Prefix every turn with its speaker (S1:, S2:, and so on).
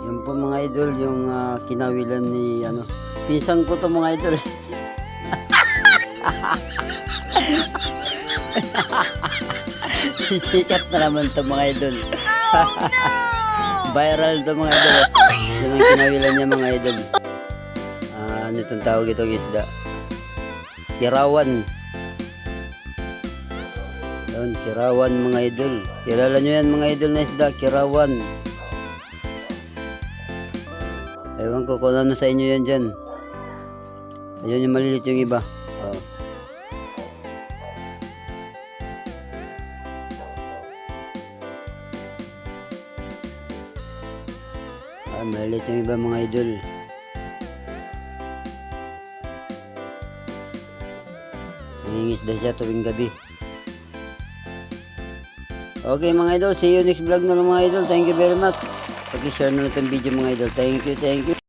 S1: Yan po mga idol, yung kinawilan ni pinsan ko to mga idol. Sisikat na naman to mga idol. Viral to mga idol. Yan ang kinawilan niya mga idol. Ano itong tawag itong isda? Kirawan. Yan, kirawan mga idol. Kilala nyo yan mga idol na isda, kirawan. Ewan ko kung ano sa inyo yan dyan. Ayun yung malilit yung iba. Oh. Malilit yung iba mga idol. Nangingisda siya tuwing gabi. Okay mga idol, see you next vlog na lang mga idol. Thank you very much. Pag-share na lang itong video mga idol. Thank you, thank you.